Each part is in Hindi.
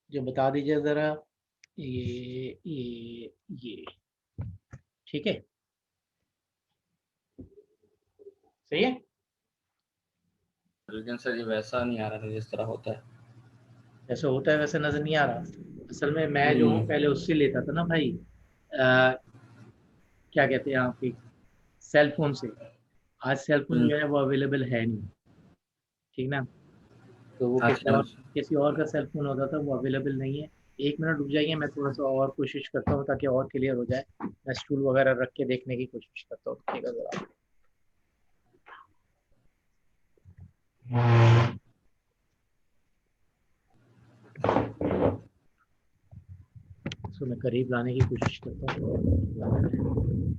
जो बता दीजिए ज़रा। ये ठीक है, सही है। लेकिन सर ये वैसा नहीं आ रहा था जिस तरह होता है। जैसे होता है वैसे नज़र नहीं आ रहा। असल में मैं जो हूँ पहले उससे लेता था ना भाई, क्या कहते हैं आपकी, सेल फोन से। आज सेल फोन हम्म, जो है वो अवेलेबल है नहीं, ठीक ना। तो वो अच्छा। किसी और का सेल फोन होता था, वो अवेलेबल नहीं है। 1 मिनट रुक जाइए, मैं थोड़ा सा और कोशिश करता हूँ ताकि और क्लियर हो जाए। मैं स्टूल वगैरह रख के देखने की कोशिश करता हूँ, ठीक है जरा। इसको मैं करीब लाने की कोशिश करता हूँ।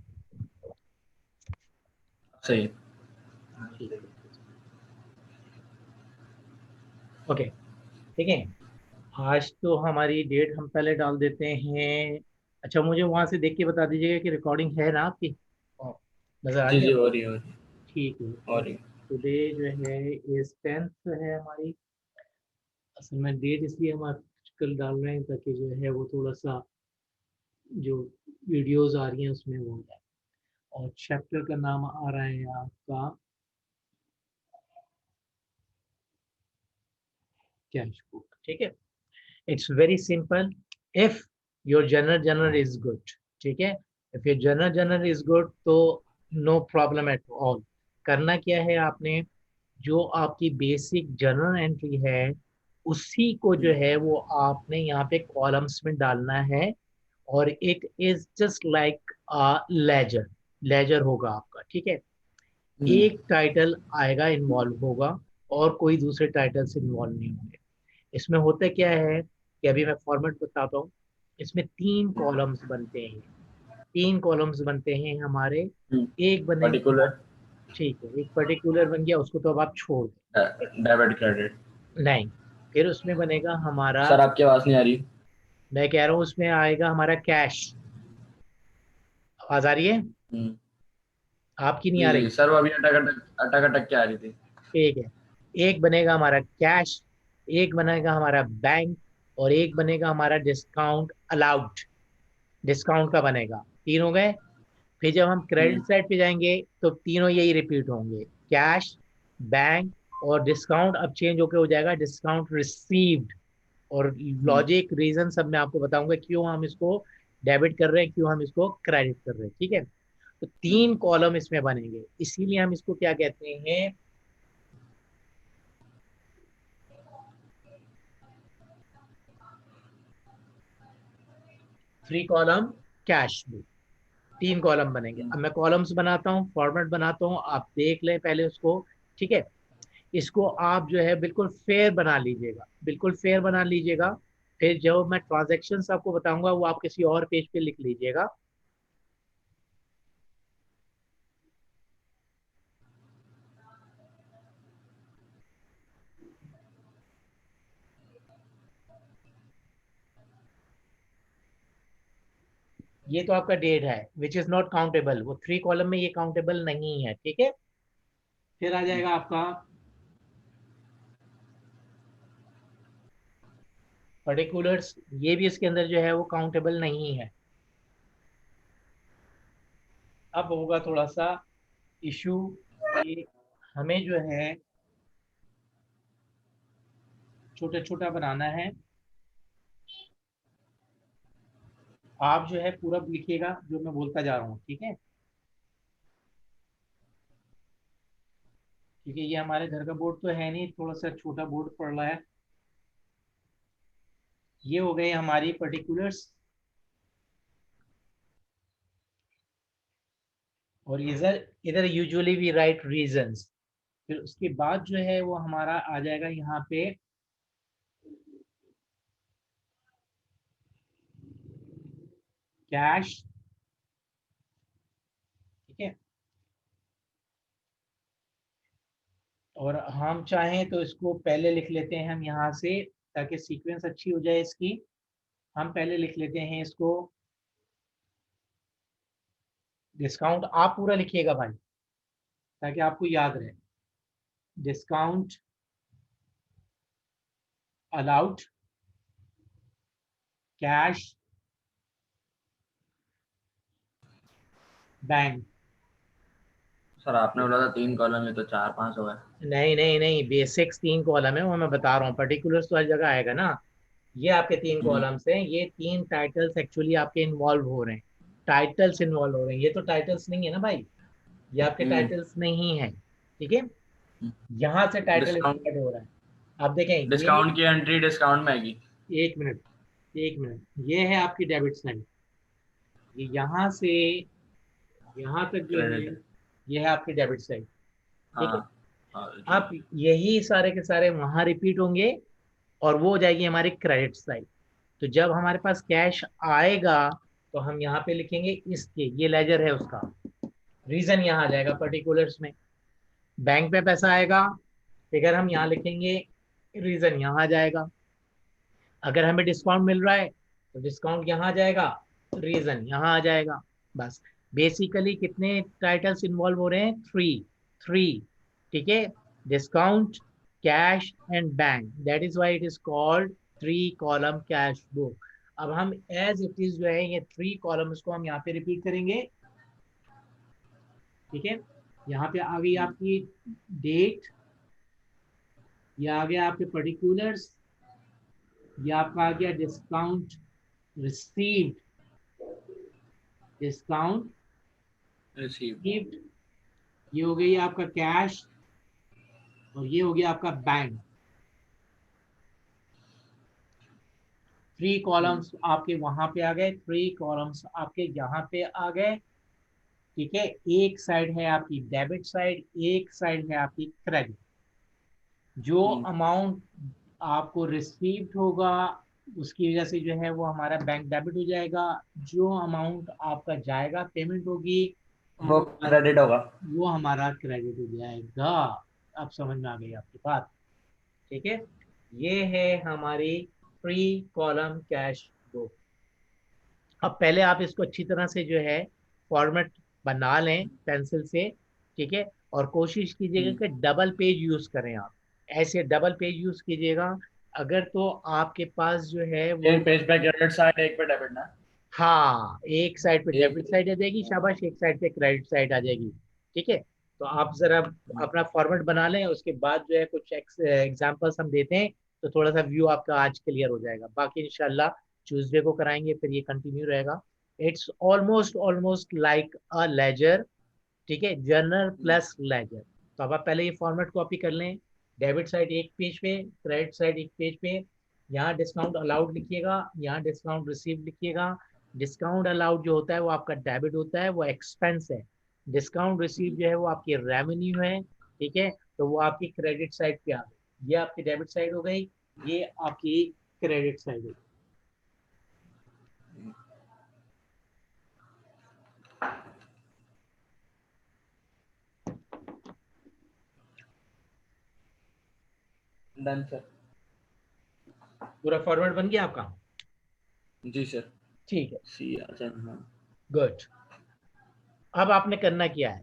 सही है। ठीक है, ओके, ठीक है। आज तो हमारी डेट हम पहले डाल देते हैं। अच्छा, मुझे वहां से देख के बता दीजिएगा कि रिकॉर्डिंग है ना आपकी। हाँ, नजर आ जी रही है जी, आपको। हो रही है। ठीक है, हो और रही है। टुडे जो है इस 10th है हमारी। असल में डेट इसलिए हम आजकल डाल रहे हैं ताकि जो है वो थोड़ा सा जो वीडियोस आ रही हैं उसमें वो हो जाए। और चैप्टर का नाम आ रहा है आपका कैश बुक, ठीक है। It's very simple. If your general is good, ठीक है। If your general is good तो नो प्रॉब्लम एट ऑल। करना क्या है आपने, जो आपकी बेसिक जर्नल एंट्री है उसी को जो है वो आपने यहाँ पे कॉलम्स में डालना है। और it is just like ledger. Ledger होगा आपका, ठीक है। हम्म, एक टाइटल आएगा, इन्वॉल्व होगा, और कोई दूसरे टाइटल से इन्वॉल्व नहीं होंगे। इसमें होता क्या है कि अभी मैं फॉर्मेट बताता हूँ। इसमें 3 कॉलम्स बनते हैं। 3 कॉलम्स बनते हैं हमारे। एक बनेगा, पर्टिकुलर। ठीक है, एक पर्टिकुलर बन गया, उसको तो अब आप छोड़ दें। Debit credit. नहीं, फिर उसमें बनेगा हमारा, सर आपकी आवाज नहीं आ रही। मैं कह रहा हूँ उसमें आएगा हमारा कैश। आवाज आ रही है? हम्म, आपकी नहीं जी आ जी रही? सर, वो अभी अटक अटक के आ रही थी। ठीक है। एक बनेगा हमारा कैश, एक बनेगा हमारा बैंक, और एक बनेगा हमारा डिस्काउंट अलाउड। डिस्काउंट का बनेगा। 3 हो गए। फिर जब हम हम्म, क्रेडिट साइड पे जाएंगे तो तीनों यही रिपीट होंगे, कैश, बैंक और डिस्काउंट। अब चेंज होके हो जाएगा डिस्काउंट रिसीव्ड। और हम्म, लॉजिक रीजन सब मैं आपको बताऊंगा क्यों हम इसको डेबिट कर रहे हैं, क्यों हम इसको क्रेडिट कर रहे हैं, ठीक है। तो हम्म। 3 कॉलम इसमें बनेंगे, इसीलिए हम इसको क्या कहते हैं, 3 कॉलम कैश बुक। 3 कॉलम बनेंगे। अब मैं कॉलम्स बनाता हूँ, फॉर्मेट बनाता हूँ, आप देख लें पहले उसको, ठीक है। इसको आप जो है बिल्कुल फेयर बना लीजिएगा, बिल्कुल फेयर बना लीजिएगा। फिर जब मैं ट्रांजेक्शन आपको बताऊंगा वो आप किसी और पेज पे लिख लीजिएगा। ये तो आपका डेट है विच इज नॉट काउंटेबल, वो 3 कॉलम में ये काउंटेबल नहीं है, ठीक है। फिर आ जाएगा आपका पर्टिकुलर्स, ये भी इसके अंदर जो है वो काउंटेबल नहीं है। अब होगा थोड़ा सा इशू कि हमें जो है छोटा छोटा बनाना है। आप जो है पूरा लिखिएगा जो मैं बोलता जा रहा हूँ, ठीक है। क्योंकि ये हमारे घर का बोर्ड तो है नहीं, थोड़ा सा छोटा बोर्ड पड़ रहा है। ये हो गए हमारी पर्टिकुलर्स। और इधर इधर यूजुअली वी राइट रीजंस। फिर उसके बाद जो है वो हमारा आ जाएगा यहाँ पे कैश, ठीक है। और हम चाहें तो इसको पहले लिख लेते हैं हम यहाँ से, ताकि सीक्वेंस अच्छी हो जाए इसकी। हम पहले लिख लेते हैं इसको डिस्काउंट। आप पूरा लिखिएगा भाई ताकि आपको याद रहे। Discount allowed, cash, bank. Sir आपने बोला था 3 कॉलम में, तो 4-5 हो गए। नहीं नहीं नहीं, बेसिक्स 3 कॉलम है, वो मैं बता रहा हूँ, पर्टिकुलर्स तो हर जगह आएगा ना। ये आपके 3 कॉलम्स हैं, ये 3 टाइटल्स एक्चुअली आपके इन्वॉल्व हो रहे हैं। टाइटल्स इन्वॉल्व हो रहे हैं, ये तो टाइटल्स नहीं है ना भाई, ये आपके टाइटल्स नहीं है। ठीक है, यहाँ से टाइटल डिस्काउंट स्टार्ट हो रहा है। आप देखें ये, डिस्काउंट की एंट्री डिस्काउंट में आएगी। 1 मिनट, 1 मिनट, ये है आपकी डेबिट साइड, ये यहाँ से यहाँ तक जो है, क्रेडिट। ये है आपकी डेबिट साइड। ठीक है, हाँ हाँ जी। आप यही सारे के सारे वहां रिपीट होंगे, और वो हो जाएगी हमारी क्रेडिट साइड। तो जब हमारे पास कैश आएगा, तो हम यहाँ पे लिखेंगे इसके, ये लेजर है उसका, रीजन यहाँ आ जाएगा पर्टिकुलर्स में। बैंक में पैसा आएगा, फिगर हम यहाँ लिखेंगे, रीजन यहाँ आ जाएगा। अगर हमें डिस्काउंट मिल रहा है, तो डिस्काउंट यहाँ आ जाएगा, रीजन यहाँ आ जाएगा। बस, बेसिकली कितने टाइटल्स इन्वॉल्व हो रहे हैं? Three, three. ठीक है, discount, cash and bank, that is why it is called 3 column cash book. अब हम एज इट इज जो है, ये 3 कॉलम्स को हम यहाँ पे रिपीट करेंगे। ठीक है, यहाँ पे आ गई आपकी डेट, ये आ गया आपके पर्टिकुलर्स, ये आपका आ गया discount received, discount receive. Received, ये हो गई आपका कैश, और ये हो गया आपका बैंक। 3 कॉलम्स आपके वहां पे आ गए, 3 कॉलम्स आपके यहाँ पे आ गए। ठीक है, एक साइड है आपकी डेबिट साइड, एक साइड है आपकी क्रेडिट। जो अमाउंट आपको रिसीव्ड होगा, उसकी वजह से जो है वो हमारा बैंक डेबिट हो जाएगा। जो अमाउंट आपका जाएगा, पेमेंट होगी, वो क्रेडिट होगा। वो हमारा क्रेडिट हो जाएगा। अब समझ में आ गई आपकी बात? ठीक है, ये है हमारी 3 कॉलम कैश बुक। अब पहले आप इसको अच्छी तरह से जो है फॉर्मेट बना लें पेंसिल से। ठीक है, और कोशिश कीजिएगा कि डबल पेज यूज करें आप, ऐसे डबल पेज यूज कीजिएगा। अगर तो आपके पास जो है वो, एक पेज पे क्रेडिट साइड, एक पे डेबिट ना। हाँ, एक साइड पे एक। डेबिट साइड आ जाएगी, शाबाश, एक साइड पे क्रेडिट साइड आ जाएगी। ठीक है, तो आप जरा अपना फॉर्मेट बना लें, उसके बाद जो है कुछ एग्जांपल्स हम देते हैं, तो थोड़ा सा व्यू आपका आज क्लियर हो जाएगा। बाकी इंशाल्लाह ट्यूसडे को कराएंगे, फिर ये कंटिन्यू रहेगा। It's almost almost like a ledger. ठीक है, जर्नल प्लस लेजर। तो अब आप पहले ये फॉर्मेट कॉपी कर लें। डेबिट साइड एक पेज पे, क्रेडिट साइड एक पेज पे। यहाँ डिस्काउंट अलाउड लिखिएगा, यहाँ डिस्काउंट रिसीव लिखिएगा। डिस्काउंट अलाउड जो होता है वो आपका डेबिट होता है, वो एक्सपेंस है। डिस्काउंट रिसीव जो है वो आपकी रेवेन्यू है। ठीक है, तो वो आपकी क्रेडिट साइड पे आ गई, ये आपकी डेबिट साइड हो गई, ये आपकी क्रेडिट साइड हो गई। Done sir. पूरा फॉर्मेट बन गया आपका? जी सर। ठीक है, सी अच्छा हाँ। गुड। अब आपने करना क्या है?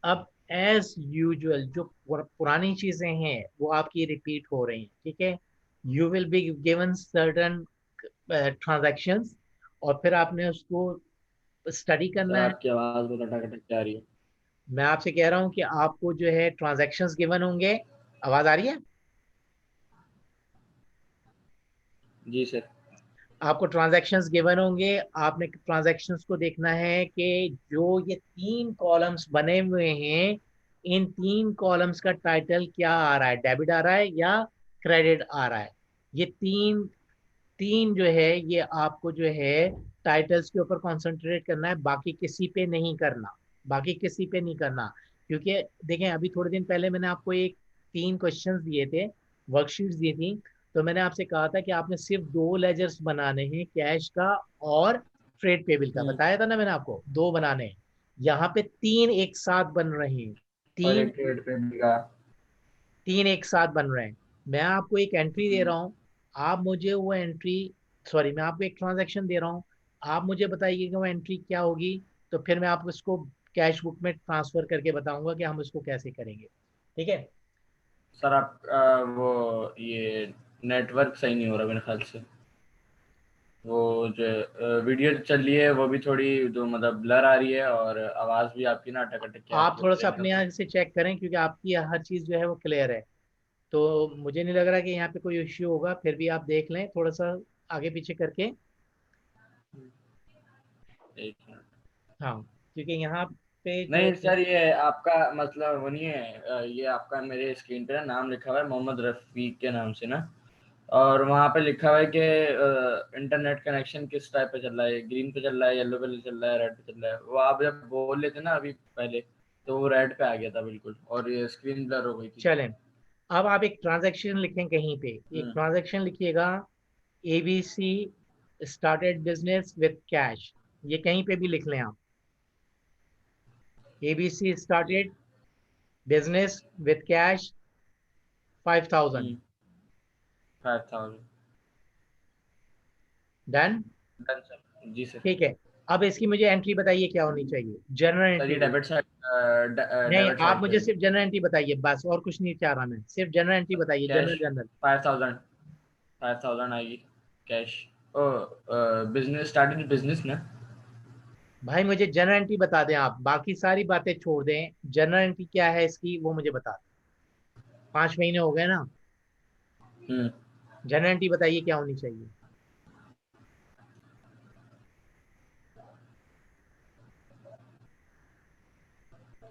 अब एज यूजुअल जो पुरानी चीजें हैं वो आपकी रिपीट हो रही हैं। ठीक है, you will be given certain transactions, और फिर आपने उसको स्टडी सर करना है। आपकी आवाज बहुत अटक के आ रही है। मैं आपसे कह रहा हूँ कि आपको जो है ट्रांजैक्शंस गिवन होंगे। आवाज आ रही है? जी सर। आपको ट्रांजैक्शंस गिवन होंगे, आपने ट्रांजैक्शंस को देखना है कि जो ये 3 कॉलम्स बने हुए हैं, इन 3 कॉलम्स का टाइटल क्या आ रहा है, डेबिट आ रहा है या क्रेडिट आ रहा है। ये तीन तीन जो है, ये आपको जो है टाइटल्स के ऊपर कंसंट्रेट करना है, बाकी किसी पे नहीं करना, बाकी किसी पे नहीं करना। क्योंकि देखें, अभी थोड़े दिन पहले मैंने आपको एक 3 क्वेश्चंस दिए थे, वर्कशीट्स दी थी। तो मैंने आपसे कहा था कि आपने सिर्फ 2 लेजर्स बनाने हैं, कैश का और ट्रेड पेबल का, बताया था ना मैंने आपको, 2 बनाने हैं। यहाँ पे 3 एक साथ बन रहे हैं, और तीन एक ट्रेड पे मिलेगा। तीन एक साथ बन रहे हैं। मैं आपको एक एंट्री दे रहा हूँ, आप मुझे वो एंट्री, सॉरी, मैं आपको एक ट्रांजैक्शन दे रहा हूँ, आप मुझे बताइए कि वो एंट्री क्या होगी। तो फिर मैं आपको इसको कैश बुक में ट्रांसफर करके बताऊंगा कि हम इसको कैसे करेंगे। ठीक है, सर आप वो ये नेटवर्क सही नहीं हो रहा मेरे ख्याल से। वो जो वीडियो चल रही है वो भी थोड़ी जो मतलब ब्लर आ रही है, और आवाज भी आपकी ना अटक अटक के आप आती है, थोड़ा सा ट्रेन का अपने यहाँ से चेक करें, क्योंकि आपकी हर चीज़ जो है वो क्लियर है। तो मुझे नहीं लग रहा कि यहाँ पे कोई इश्यू होगा, फिर भी आप देख लें थोड़ा सा आगे पीछे करके। एक मिनट। हाँ, क्योंकि यहाँ पे जो नहीं है। सर, ये आपका मतलब वो नहीं है, ये आपका मेरे स्क्रीन पे ना नाम लिखा हुआ है मोहम्मद रफ़ीक के नाम से ना, और वहाँ पे लिखा हुआ है कि इंटरनेट कनेक्शन किस टाइप पे चल रहा है, ग्रीन पे चल रहा है, येलो पे चल रहा है, रेड पे चल रहा है। वो आप जब बोल लेते ना अभी पहले, तो वो रेड पे आ गया था बिल्कुल, और ये स्क्रीन ब्लर हो गई थी। चलें, अब आप एक ट्रांजैक्शन लिखें कहीं पे, एक हम्म। ट्रांजैक्शन लिखिएगा, ABC started business with cash. ये कहीं पे भी लिख लें आप, ABC started business with cash 5000। 5000। Done. Done sir, जी सर। ठीक है, अब इसकी मुझे एंट्री बताइए क्या होनी चाहिए, जनरल सर एंट्री ये होगी। डेबिट साइड, नहीं, डेबिट आप साइड पे मुझे होगी। सिर्फ जनरल एंट्री बताइए बस, और कुछ नहीं चाह रहा मैं, सिर्फ जनरल एंट्री बताइए, कैश जनरल जनरल। 5000, 5000 आएगी कैश। ओ, बिजनेस स्टार्टिंग बिजनेस ना। भाई मुझे जनरल एंट्री बता दें आप, बाकी सारी बातें छोड़ दें, जनरल एंट्री क्या है इसकी वो मुझे बता दें। 5 महीने हो गए ना, हम्म। जनरल एंट्री बताइए क्या होनी चाहिए।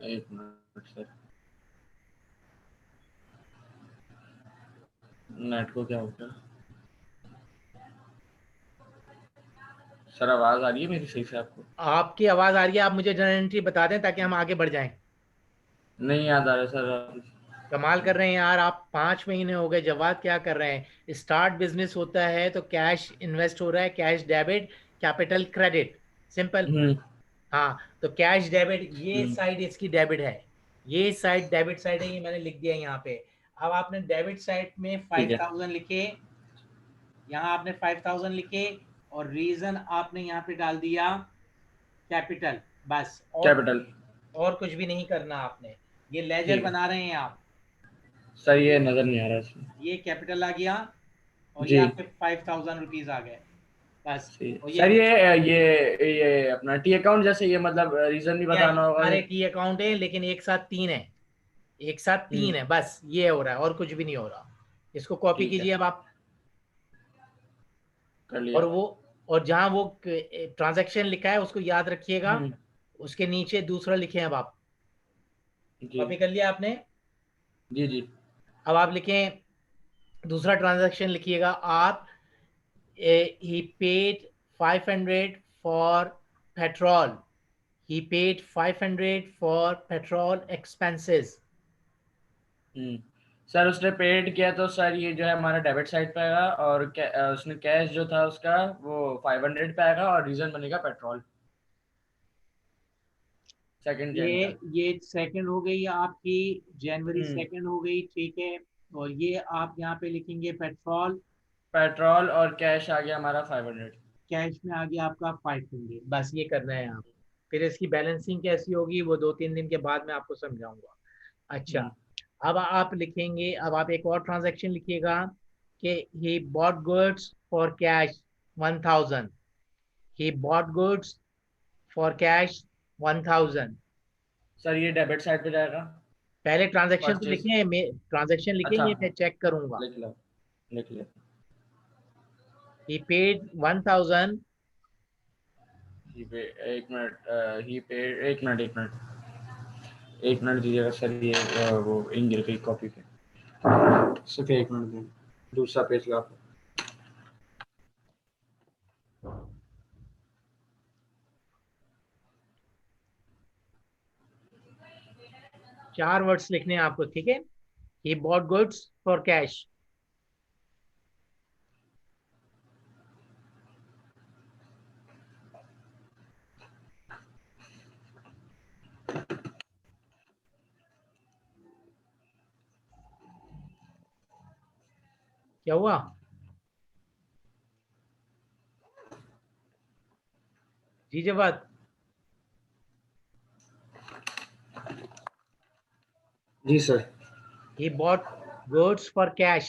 एक मिनट सर, नेट को क्या हो गया। सर आवाज आ रही है मेरी सही से आपको? आपकी आवाज आ रही है, आप मुझे जनरल एंट्री बता दें ताकि हम आगे बढ़ जाएं। नहीं याद आ रहा सर कमाल कर रहे हैं यार आप, 5 महीने हो गए, जवाब क्या कर रहे हैं। स्टार्ट बिजनेस होता है तो कैश इन्वेस्ट हो रहा है, cash debit, capital credit, simple. Hmm. हाँ, तो कैश डेबिट, ये हम्म। साइड इसकी डेबिट है, ये साइड डेबिट साइड है, ये मैंने लिख दिया है यहाँ पे। अब आपने डेबिट साइड में ठीक फाइव है। थाउजेंड लिखे, यहाँ आपने 5000 लिखे, और रीजन आपने यहाँ पे डाल दिया कैपिटल, बस। कैपिटल। और कुछ भी नहीं करना आपने। ये लेजर ठीक है बना रहे हैं आप, सर, ये नजर नहीं आ रहा इसमें। ये कैपिटल आ गया, और ये जी। आपके 5000 रुपीज आ गए, बस। सही है और सर, ये ये अपना टी अकाउंट जैसे, ये मतलब रीजन भी बताना होगा सारे ये। की अकाउंट है, लेकिन एक साथ तीन है, एक साथ तीन हम्म। है, बस ये हो रहा है और कुछ भी नहीं हो रहा। इसको कॉपी ठीक है, कीजिए अब आप। कर लिया। और वो, और जहां वो ट्रांजैक्शन लिखा है उसको याद रखिएगा, हम्म। उसके नीचे दूसरा लिखे अब आप। जी कॉपी कर लिया आपने। जी जी। अब आप लिखें, दूसरा ट्रांजैक्शन लिखिएगा आप, he paid 500 for petrol, he paid 500 for petrol expenses। Hmm. Sir उसने पेड किया तो सर ये जो है हमारा डेबिट साइड पे आएगा, और उसने कैश जो था उसका वो 500 पे आएगा, और रीजन बनेगा पेट्रोल, सेकंड जन का। ये सेकंड हो गई आपकी, जनवरी हम्म। सेकंड हो गई, ठीक है। और ये आप यहाँ पे लिखेंगे पेट्रोल, पेट्रोल और कैश आ गया हमारा 500। कैश में आ गया आपका 500, बस ये करना है आप। फिर इसकी बैलेंसिंग कैसी होगी वो 2-3 दिन के बाद मैं आपको समझाऊंगा। अच्छा, हम्म। अब आप लिखेंगे, अब आप एक और ट्रांजैक्शन लिखिएगा कि he bought goods for cash 1000, he bought goods for cash 1000। Sir ये डेबिट साइड पे जाएगा। पहले ट्रांजैक्शन तो परचेज। लिखे, ट्रांजैक्शन अच्छा लिखेंगे फिर हाँ, चेक करूंगा। लिख लो, लिख लो। he paid 1000। ही पे, एक मिनट, ही पे, एक मिनट दीजिएगा सर, ये वो इन गिर गई कॉपी पे। सिर्फ एक मिनट दें, दूसरा पेज ला। 4 वर्ड्स लिखने हैं आपको, ठीक है। he bought goods for cash। क्या हुआ? जी जवाब। जी sir. he bought goods for cash।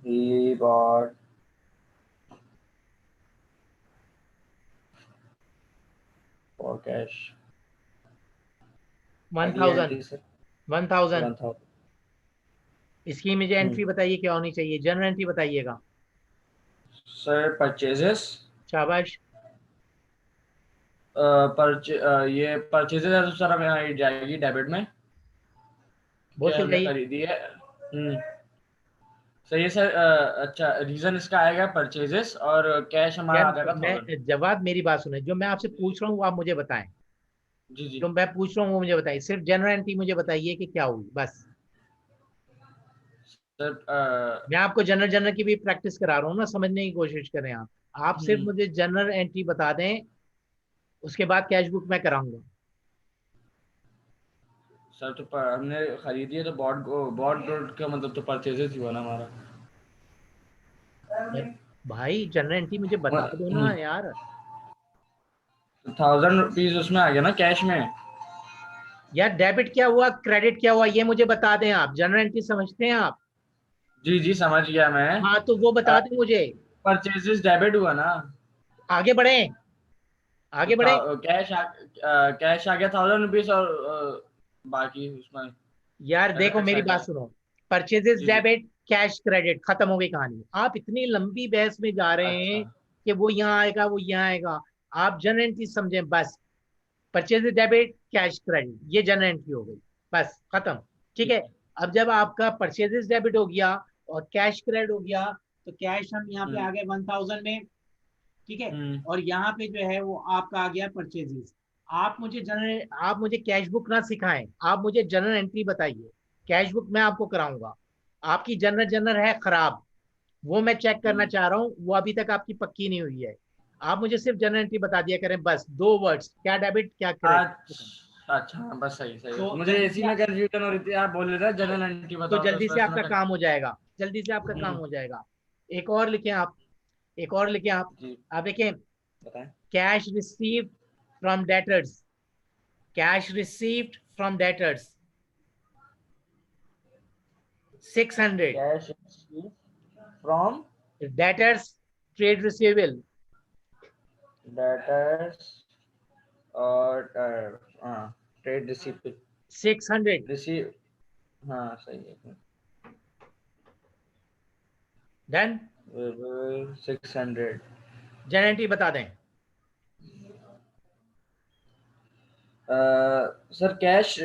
he bought for cash 1000 entry sir 1000। 1000 इसकी मुझे एंट्री बताइए क्या होनी चाहिए, जनरल एंट्री बताइएगा। सर परचेजेस शाबाश। ये परचेजेस है तो सर हमें यहाँ जाएगी डेबिट में वो क्या चल हमने जाइए। खरीदी है। सही है सर। अच्छा रीजन इसका आएगा परचेजेस और कैश हमारा यार आ जाएगा 1000। मैं जवाब, मेरी बात सुने, जो मैं आपसे पूछ रहा हूँ वो आप मुझे बताएं। जी जी जो मैं पूछ रहा हूँ वो मुझे बताइए, सिर्फ जनरल एंट्री मुझे बताइए कि क्या हुई बस। सर। मैं आपको जनरल जनरल की भी प्रैक्टिस करा रहा हूँ ना, समझने की कोशिश करें आप सिर्फ हम्म, मुझे जनरल एंट्री बता दें, उसके बाद कैश बुक मैं कराऊंगा। सर तो हमने खरीदी है तो बॉट बॉट का मतलब तो परचेजेस ही हुआ ना हमारा। यार भाई जनरल एंट्री मुझे बता दो ना यार। 1000 रुपीज उसमें आ गया ना कैश में। यार डेबिट क्या हुआ, क्रेडिट क्या हुआ, ये मुझे बता दें। आप जनरल एंट्री समझते हैं आप? जी जी समझ गया मैं। हाँ तो वो बता दें मुझे। परचेजेस डेबिट हुआ ना। आगे बढ़े, तो आगे बढ़े। कैश आ गया 1000 रुपीज और बाकी उसमें यार देखो एफएक्स आ मेरी बात गया। सुनो, परचेजेस जी जी। डेबिट, कैश क्रेडिट, खत्म हो गई कहानी। आप इतनी लंबी बहस में जा रहे अच्छा। हैं कि वो यहाँ आएगा वो यहाँ आएगा। आप जनरल एंट्री समझें बस। परचेजेस डेबिट, कैश क्रेडिट, ये जनरल एंट्री हो गई, बस खत्म। ठीक है। ठीक है। अब जब आपका परचेजेस डेबिट हो गया और कैश क्रेडिट हो गया, तो कैश हम यहाँ पे हम्म आ गए 1000 में। ठीक है। हम्म और यहाँ पे जो है वो आपका आ गया परचेजेस। आप मुझे कैश बुक ना सिखाएं, आप मुझे जनरल एंट्री बताइए। कैश बुक मैं आपको कराऊंगा। आपकी जनरल जनरल है खराब, वो मैं चेक करना हम्म। चाह रहा हूँ, वो अभी तक आपकी पक्की नहीं हुई है। आप मुझे सिर्फ जनरल एंट्री बता दिया करें बस, दो वर्ड्स, क्या डेबिट क्या क्रेडिट। अच्छा हाँ, बस सही सही तो है। मुझे जल्दी इसी से में कंफ्यूजन हो रही थी आप बोल रहे थे तो, जनरल एंट्री तो बताओ तो जल्दी इस से वजह से आपका मैं काम हो जाएगा, जल्दी से आपका काम हम्म। हो जाएगा। एक और लिखें आप, एक और लिखें आप। जी आप देखें, बताएं। Cash received from debtors, cash received from debtors 600। Cash from debtors trade receivable debtors और ट्रेड रिसीप्ट 600। रिसीव। हाँ सही है। डन। 600। जनरल बता दें। सर कैश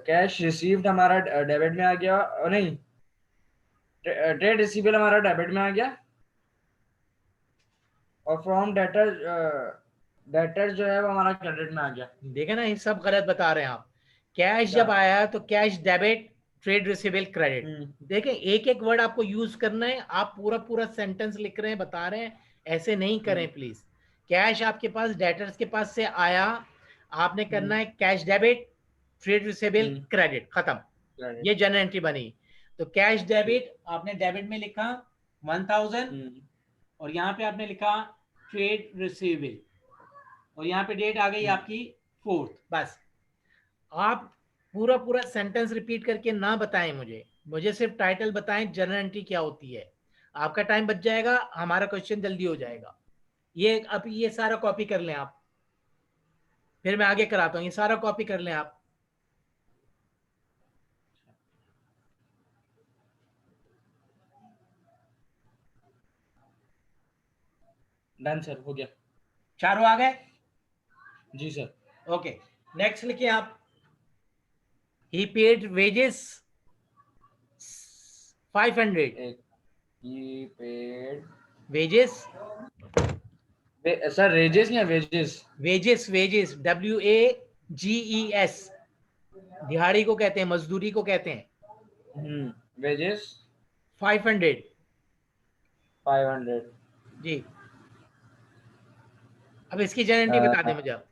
कैश रिसीव्ड हमारा डेबिट में आ गया नहीं ट्रेड रिसीवेबल हमारा डेबिट में आ गया और फ्रॉम डेटर डेटर जो है वो हमारा क्रेडिट में आ गया। देखे ना, ये सब गलत बता रहे हैं आप। कैश क्या। जब आया तो cash debit, trade receivable credit. Hmm देखें एक एक वर्ड आपको यूज करना है, आप पूरा पूरा सेंटेंस लिख रहे हैं, बता रहे हैं, ऐसे नहीं करें हम्म प्लीज। कैश आपके पास डेटर्स के पास से आया, आपने करना हम्म है कैश डेबिट, ट्रेड रिसीवेबल हम्म क्रेडिट, खत्म। क्रेडिट। ये जनरल एंट्री बनी। तो कैश ठीक। डेबिट, आपने डेबिट में लिखा 1000, हम्म और यहाँ पे आपने लिखा ट्रेड रिसीवेबल, और यहाँ पे डेट आ गई हम्म। आपकी 4th, बस। आप पूरा पूरा सेंटेंस रिपीट करके ना बताएं मुझे, मुझे सिर्फ टाइटल बताएं, जनरल एंट्री क्या होती है। आपका टाइम बच जाएगा, हमारा क्वेश्चन जल्दी हो जाएगा। ये अब ये सारा कॉपी कर लें आप, फिर मैं आगे कराता हूँ, ये सारा कॉपी कर लें आप। डन सर हो गया। चारों आ गए? जी सर। ओके। नेक्स्ट लिखिए आप, ही पेड वेजेस 500। एक ही पेड वेजेस, सर रेजेस या वेजेस। वेजेस, वेजेस, WAGES, दिहाड़ी को कहते हैं, मजदूरी को कहते हैं। वेजेस 500। 500। जी। अब इसकी जनरल बता दें मुझे आप।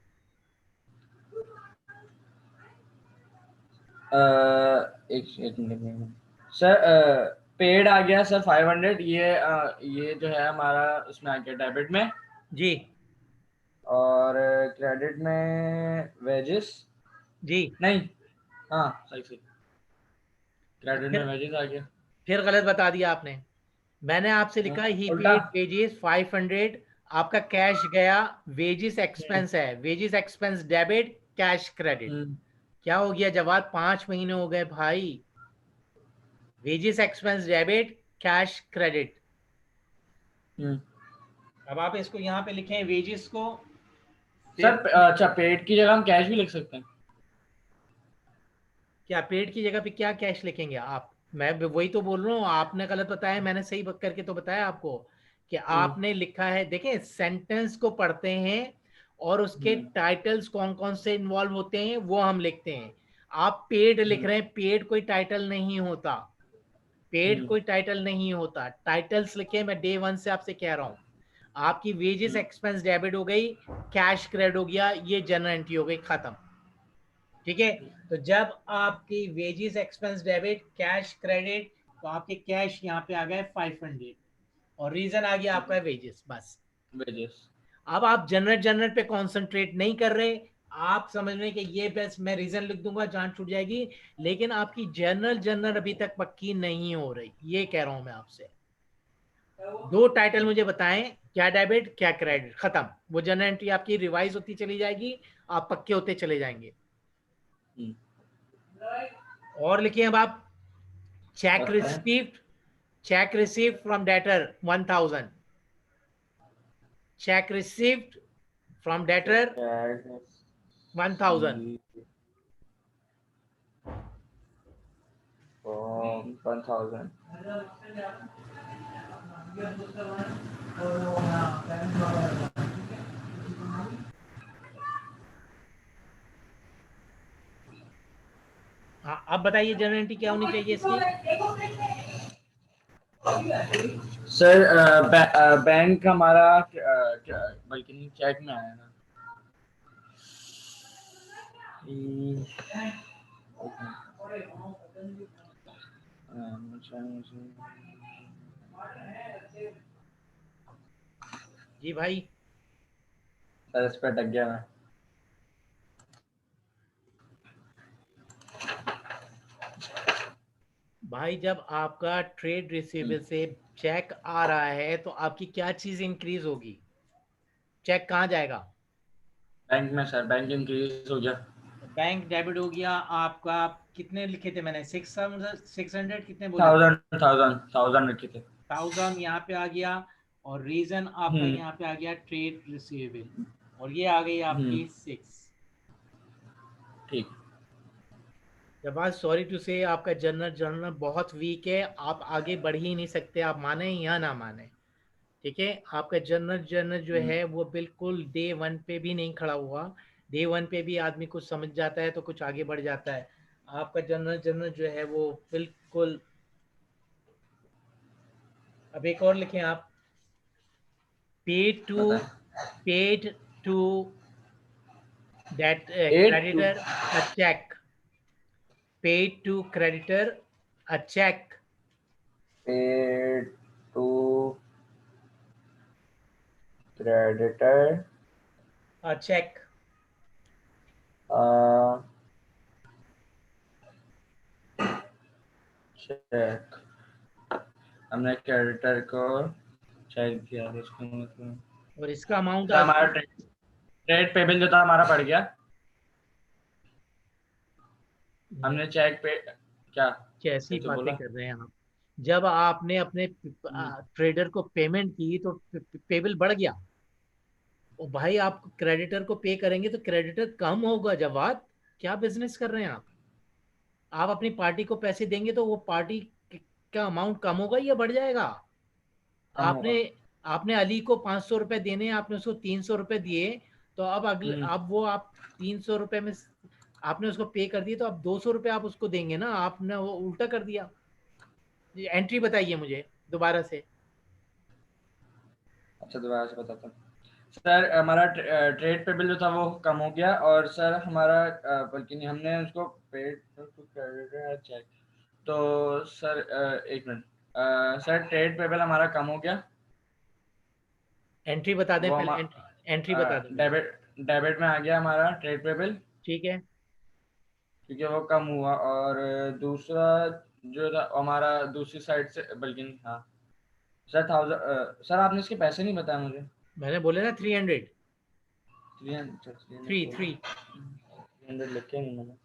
एक मिनट सर। पेड आ गया सर 500 ये जो है हमारा उसमें आ गया डेबिट में जी और क्रेडिट में वेजेस जी। नहीं। हाँ सही सही। तो क्रेडिट में वेजेस आ गया। फिर गलत बता दिया आपने। मैंने आपसे लिखा ही उल्टा। पेड वेजेस 500, आपका कैश गया, वेजेस हम्म। एक्सपेंस है, wages expense debit, cash credit. Hmm. क्या हो गया जवाब? 5 महीने हो गए भाई। Wages expense debit, cash credit. Hmm. अब आप इसको यहाँ पे लिखें वेजेस को, सर फिर अच्छा, पेड की जगह हम कैश भी लिख सकते हैं? क्या पेड की जगह पे क्या कैश लिखेंगे आप? मैं वही तो बोल रहा हूँ, आपने गलत बताया, मैंने सही करके तो बताया आपको कि हम्म। आपने लिखा है। देखें, सेंटेंस को पढ़ते हैं और उसके हम्म। टाइटल्स कौन कौन से इन्वॉल्व होते हैं वो हम लिखते हैं। आप पेड लिख हम्म। रहे हैं, पेड कोई टाइटल नहीं होता। पेड हम्म। कोई टाइटल नहीं होता। टाइटल्स लिखे, मैं डे वन से आपसे कह रहा हूँ। आपकी वेजेस हम्म। एक्सपेंस डेबिट हो गई, कैश क्रेडिट हो गया, ये जनरल एंट्री हो गई, खत्म। ठीक है। तो जब आपकी wages expense debit, cash credit, तो आपके कैश यहाँ पे आ गए 500 और रीजन आ गया आपका वेजेस, बस। वेजेस। अब आप जनरल जनरल पे कॉन्सेंट्रेट नहीं कर रहे, आप समझ रहे हैं कि ये बस मैं रीजन लिख दूंगा, जान छूट जाएगी। लेकिन आपकी जनरल जनरल अभी तक पक्की नहीं हो रही, ये कह रहा हूं मैं आपसे। दो टाइटल मुझे बताएं, क्या डेबिट क्या क्रेडिट, खत्म। वो जनरल एंट्री आपकी रिवाइज होती चली जाएगी, आप पक्के होते चले जाएंगे। हम्म। और लिखिए अब आप, चेक रखते हैं। Received, check received from debtor 1000, check received from debtor 1000। 1000। हाँ, अब बताइए जनरल एंट्री क्या होनी चाहिए इसकी? सर बैंक हमारा बल्कि नहीं, चेक में आया ना। जी भाई। सर इस पे अटक गया मैं। भाई जब आपका ट्रेड रिसीवेबल से चेक आ रहा है तो आपकी क्या चीज इंक्रीज होगी? चेक कहाँ जाएगा? बैंक में सर, बैंक इंक्रीज हो गया। बैंक डेबिट हो गया आपका। कितने लिखे थे मैंने? 600 कितने बोले थे? 1000 रखे थे। 1000 यहाँ पे आ गया। और रीजन आपका हम्म। यहाँ पे आ गया ट्रेड रिसीवेबल, और ये आ गई हम्म। आपकी 6। ठीक। जवाब, सॉरी टू से, आपका जनरल जनरल बहुत वीक है, आप आगे बढ़ ही नहीं सकते, आप माने या ना माने। ठीक है, आपका जनरल जनरल जो हम्म। है वो बिल्कुल डे वन पे भी नहीं खड़ा हुआ। डे वन पे भी आदमी कुछ समझ जाता है तो कुछ आगे बढ़ जाता है। आपका जनरल जनरल जो है वो बिल्कुल। अब एक और लिखें आप, पेड टू, बताएं। Paid to that 8 to creditor a check, paid to creditor a check, paid to creditor a check। Cheque. हमने क्रेडिटर को चेक दिया तो इसका मतलब और इसका अमाउंट सर हमारा ट्रेड पेबल जो था हमारा पड़ गया। हमने चेक पे क्या कैसी कैसे बातें बोला? कर रहे हैं आप? जब आपने अपने हम्म। ट्रेडर को पेमेंट की तो पेबल बढ़ गया। और भाई आप क्रेडिटर को पे करेंगे तो क्रेडिटर कम होगा जवाब। क्या बिजनेस कर रहे हैं आप? आप अपनी पार्टी को पैसे देंगे तो वो पार्टी का अमाउंट कम होगा या बढ़ जाएगा? कम आपने होगा। आपने अली को 500 रुपए देने हैं, आपने उसको 300 रुपए दिए। तो अब अगले, हम्म। अब वो आप 300 रुपए में आपने उसको पे कर दिए, तो अब 200 रुपए आप उसको देंगे ना, आपने वो उल्टा कर दिया। एंट्री बताइए मुझे दोबारा से। अच्छा, दोबारा से बताता हूँ। सर हमारा ट्रेड पेबल जो था वो कम हो गया, और सर हमारा बल्कि नहीं, हमने उसको पेड टू क्रेडिटर चेक। तो सर एक मिनट। सर ट्रेड पेबल हमारा कम हो गया। एंट्री बता दें वो पहले, हम एंट्री एंट्री बता दें पहले। डेबिट डेबिट में आ गया हमारा ट्रेड पेबल, ठीक है। क्योंकि वो कम हुआ। और दूसरा जो था हमारा दूसरी साइड से, बल्कि नहीं, हाँ, सर 1000 सर आपने इसके पैसे नहीं बताए मुझे। मैंने बोले ना 300। 300 थ्री। 300 लिखे नहीं मैंने।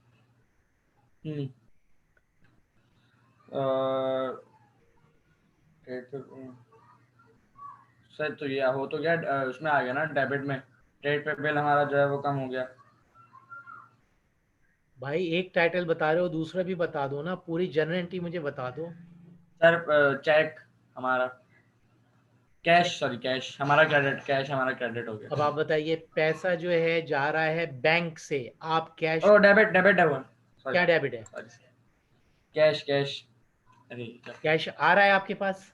हम्म सर तो ये हो तो गया, उसमें आ गया ना डेबिट में, ट्रेड पे बिल हमारा जो है वो कम हो गया। भाई एक टाइटल बता रहे हो, दूसरा भी बता दो ना, पूरी जनरल एंट्री मुझे बता दो। सर चेक हमारा, कैश, चेक। सॉरी कैश हमारा क्रेडिट, कैश हमारा क्रेडिट हो अब गया। आप बताइए, पैसा जो है जा रहा है बैंक से, आप कैश। ओ डेबिट, डेबिट है वो, सॉरी क्या डेबिट है? सॉरी, कैश कैश, अरे कैश आ रहा है आपके पास?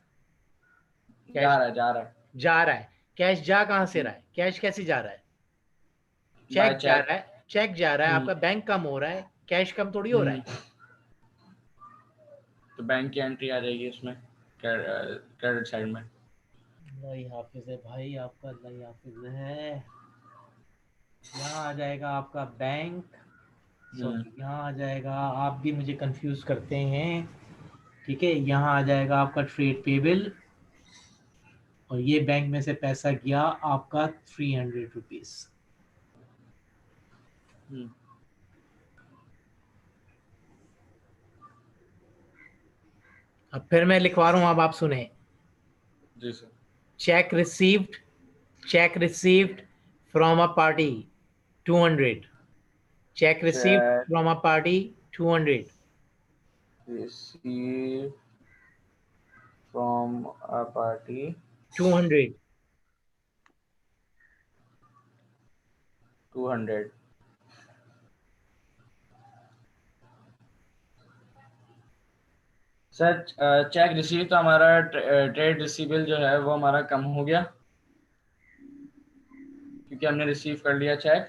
जा कैश रहा है जा रहा है। जा रहा है। कैश जा कहाँ से रहा है? कैश कैसे जा रहा है? बाय चेक जा चेक। रहा है, चेक जा रहा है, हम्म आपका बैंक कम हो रहा है, कैश कम थोड़ी हो रहा हम्म है। तो बैंक की एंट्री आ जाएगी इसमें, क्रेडिट साइड में। अल्लाह ही हाफिज है भाई, आपका अल्लाह ही हाफिज है। यहाँ आ जाएगा आपका बैंक, हम्म सॉरी यहाँ आ जाएगा, आप भी मुझे कंफ्यूज करते हैं। ठीक है, यहाँ आ जाएगा आपका ट्रेड पेबल, और ये बैंक में से पैसा गया आपका 300 रुपीज। हम्म अब फिर मैं लिखवा रहा हूँ, अब आप सुने। Ji sir. Cheque received, cheque received from a party 200। Cheque received cheque from a party 200। Receive from a party 200। 200। Sir cheque receive तो हमारा ट्रेड रिसीवेबल जो है वो हमारा कम हो गया, क्योंकि हमने रिसीव कर लिया चेक।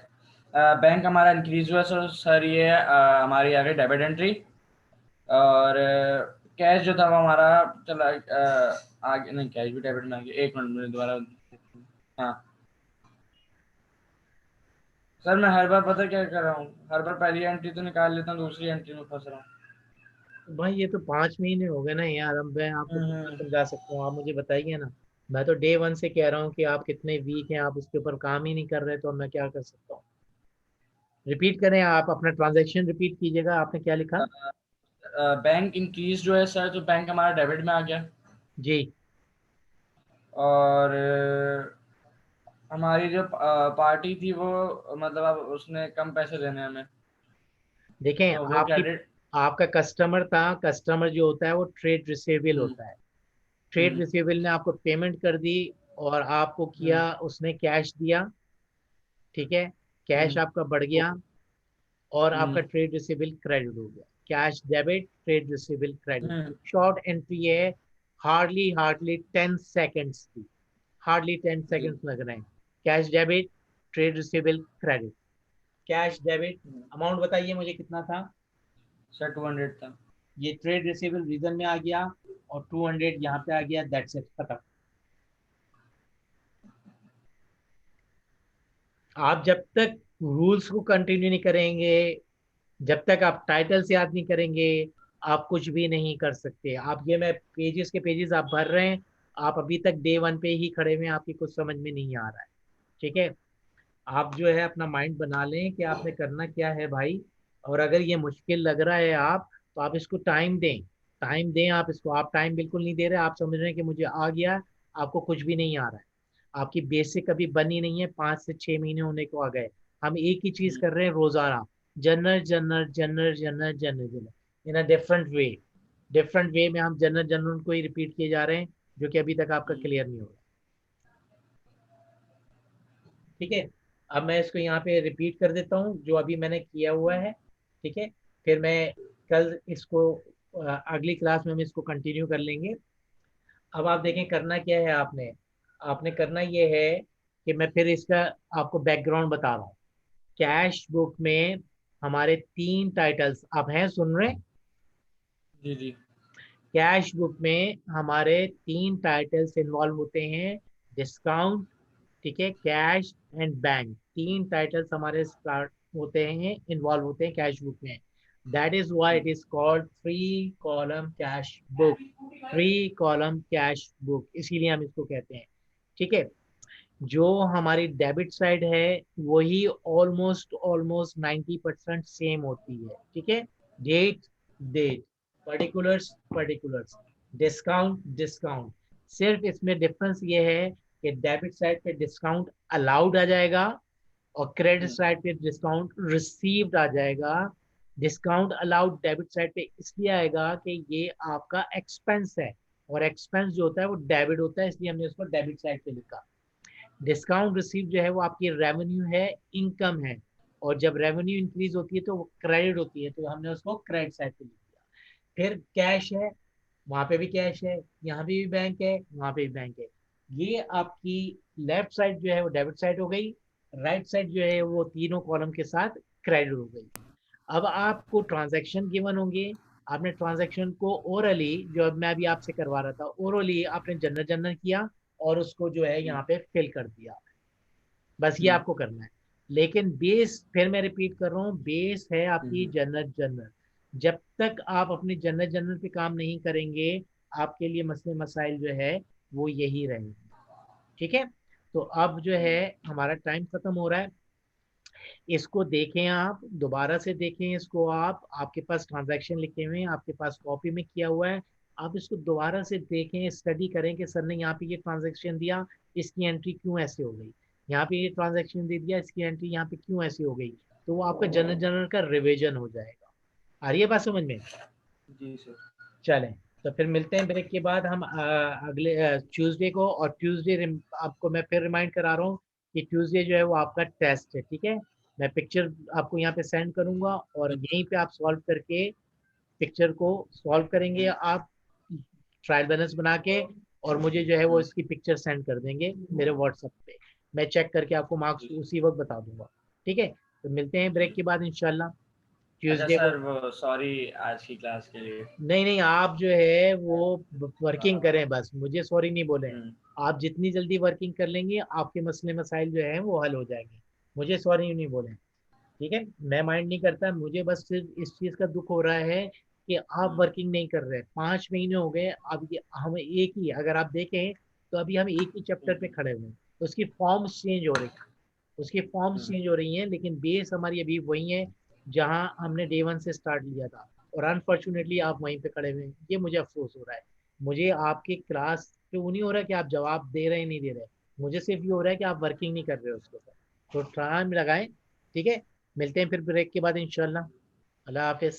बैंक हमारा इंक्रीज हुआ, सर सर ये हमारी आ गई डेबिट एंट्री। और कैश जो था वो हमारा चला आगे, नहीं कैश भी डेबिट में आ गया, एक मिनट में दोबारा। हाँ सर मैं हर बार पता क्या कर रहा हूँ, हर बार पहली एंट्री तो निकाल लेता हूँ, दूसरी एंट्री में फंस रहा हूँ। भाई ये तो 5 महीने हो गए ना यार, अब मैं आपको कितना हम्म समझा सकता हूँ, आप मुझे बताइए ना। मैं तो डे 1 से कह रहा हूँ कि आप कितने वीक हैं, आप उसके ऊपर काम ही नहीं कर रहे, तो अब मैं क्या कर सकता हूँ? रिपीट करें, आप अपना ट्रांजैक्शन रिपीट कीजिएगा, आपने क्या लिखा? बैंक इंक्रीज जो है सर, तो बैंक हमारा डेबिट में आ गया। जी। और हमारी जो पार्टी थी वो, मतलब अब उसने कम पैसे देने हमें, देखें, तो वो आपकी क्रेडिट। आपका कस्टमर था, कस्टमर जो होता है वो ट्रेड रिसीवेबल हम्म होता है। ट्रेड हम्म रिसीवेबल ने आपको पेमेंट कर दी, और आपको हम्म किया, उसने कैश दिया। ठीक है, कैश हम्म आपका बढ़ गया, और आपका हम्म ट्रेड रिसीवेबल क्रेडिट हो गया। Cash debit, trade receivable credit. Hmm short entry है, हार्डली हार्डली 10 सेकेंड्स की, हार्डली टेन जी। सेकेंड्स लग रहे हैं। Cash debit, trade receivable credit. Cash debit, amount बताइए मुझे कितना था? सर 200 था। ये ट्रेड रिसीवेबल रीजन में आ गया, और 200 यहाँ पे आ गया, दैट्स इट, खत्म। आप जब तक रूल्स को कंटिन्यू नहीं करेंगे, जब तक आप टाइटल्स याद नहीं करेंगे, आप कुछ भी नहीं कर सकते। आप ये, मैं पेजेस के पेजेस आप भर रहे हैं, आप अभी तक डे 1 पे ही खड़े हुए हैं, आपकी कुछ समझ में नहीं आ रहा है। ठीक है, आप जो है अपना माइंड बना लें कि आपने करना क्या है भाई। और अगर ये मुश्किल लग रहा है आप, तो आप इसको टाइम दें, टाइम दें आप इसको। आप टाइम बिल्कुल नहीं दे रहे, आप समझ रहे हैं कि मुझे आ गया, आपको कुछ भी नहीं आ रहा है। आपकी बेसिक अभी बनी नहीं है, 5 से 6 महीने होने को आ गए। हम एक ही चीज कर रहे हैं रोजाना, general general general general general general, in a different way. Different way में हम जनरल जनरल को ही रिपीट किए जा रहे हैं, जो कि अभी तक आपका क्लियर नहीं हो रहा। ठीक है, अब मैं इसको यहाँ पे रिपीट कर देता हूँ जो अभी मैंने किया हुआ है। ठीक है, फिर मैं कल इसको अगली क्लास में हम इसको कंटिन्यू कर लेंगे। अब आप देखें करना क्या है आपने। आपने करना ये है कि मैं फिर इसका आपको बैकग्राउंड बता रहा हूँ। कैश बुक में हमारे 3 टाइटल्स आप हैं, सुन रहे हैं? जी जी। कैश बुक में हमारे 3 टाइटल्स इन्वॉल्व होते हैं, डिस्काउंट, ठीक है, कैश एंड बैंक। 3 टाइटल्स हमारे स्टार्ट होते हैं, इन्वॉल्व होते हैं कैश बुक में। That is why it is called three column cash book. Three column cash book इसीलिए हम इसको कहते हैं। ठीक है, जो हमारी डेबिट साइड है वही ऑलमोस्ट ऑलमोस्ट 90% सेम होती है। ठीक है, date date, particulars particulars, discount discount. सिर्फ इसमें डिफरेंस ये है कि डेबिट साइड पे डिस्काउंट अलाउड आ जाएगा और क्रेडिट साइड पे डिस्काउंट रिसीव्ड आ जाएगा। डिस्काउंट अलाउड डेबिट साइड पे इसलिए आएगा कि ये आपका एक्सपेंस है, और एक्सपेंस जो होता है वो डेबिट होता है, इसलिए हमने उसको डेबिट साइड पे लिखा। डिस्काउंट रिसीव जो है वो आपकी रेवेन्यू है, इनकम है, और जब रेवेन्यू इंक्रीज होती है तो वो क्रेडिट होती है, तो हमने उसको क्रेडिट साइड पे लिख दिया। फिर कैश है, वहां पे भी कैश है, यहाँ पे भी बैंक है, वहां पे भी बैंक है। ये आपकी लेफ्ट साइड जो है वो डेबिट साइड हो गई, राइट साइड जो है वो तीनों कॉलम के साथ क्रेडिट हो गई। अब आपको ट्रांजैक्शन गिवन होंगे, आपने ट्रांजैक्शन को ओरली, जो अब मैं अभी आपसे करवा रहा था, ओरली आपने जनरल जनरल किया और उसको जो है यहाँ पे फिल कर दिया, बस ये आपको करना है। लेकिन बेस, फिर मैं रिपीट कर रहा हूँ, बेस है आपकी जनरल जनरल। जब तक आप अपने जनरल जनरल पे काम नहीं करेंगे, आपके लिए मसले मसाइल जो है वो यही रहेंगे। ठीक है, तो अब जो है हमारा टाइम खत्म हो रहा है। इसको देखें, आप दोबारा से देखें इसको, आप आपके पास ट्रांजैक्शन लिखे हुए हैं, आपके पास कॉपी में किया हुआ है, आप इसको दोबारा से देखें, स्टडी करें कि सर ने यहाँ पे ये ट्रांजैक्शन दिया, इसकी एंट्री क्यों ऐसे हो गई, यहाँ पे ये ट्रांजैक्शन दे दिया, इसकी एंट्री यहाँ पे क्यों ऐसे हो गई। तो वो आपका जनरल जनरल का रिविजन हो जाएगा। आ रही है बात समझ में? जी सर। चलें, तो फिर मिलते हैं ब्रेक के बाद हम अगले ट्यूसडे को। और ट्यूसडे आपको मैं फिर रिमाइंड करा रहा हूँ कि ट्यूसडे जो है वो आपका टेस्ट है। ठीक है, मैं पिक्चर आपको यहाँ पे सेंड करूंगा और यहीं पे आप सॉल्व करके पिक्चर को सॉल्व करेंगे आप, ट्रायल बैलेंस बना के, और मुझे जो है वो इसकी पिक्चर सेंड कर देंगे मेरे व्हाट्सएप पे। मैं चेक करके आपको मार्क्स जी उसी वक्त बता दूंगा। ठीक है, तो मिलते हैं ब्रेक जी। के बाद इंशाल्लाह अच्छा ट्यूसडे को। सर, वो सॉरी आज की क्लास के लिए। नहीं नहीं, आप जो है वो वर्किंग करें, बस मुझे सॉरी नहीं बोले। हम्म। आप जितनी जल्दी वर्किंग कर लेंगे आपके मसले मसाइल जो है वो हल हो जाएंगे। मुझे सॉरी नहीं बोले। ठीक है, मैं माइंड नहीं करता, मुझे बस सिर्फ इस चीज का दुख हो रहा है कि आप वर्किंग नहीं कर रहे। 5 महीने हो गए, अब हम एक ही, अगर आप देखें तो अभी हम एक ही चैप्टर पे खड़े हुए हैं, उसकी फॉर्म्स चेंज हो रही हैं, उसकी फॉर्म्स चेंज हो रही हैं, लेकिन बेस हमारी अभी वही है जहां हमने डे 1 से स्टार्ट लिया था। और अनफॉर्चुनेटली आप वहीं पे खड़े हुए हैं, ये मुझे अफसोस हो रहा है। मुझे आपकी क्लास पे वो नहीं हो रहा कि आप जवाब दे रहे हैं नहीं दे रहे, मुझे सिर्फ ये हो रहा है कि आप वर्किंग नहीं कर रहे हो उसके ऊपर। तो टाइम लगाएं। ठीक है, मिलते हैं फिर ब्रेक के बाद इंशाल्लाह। अल्लाह हाफिज।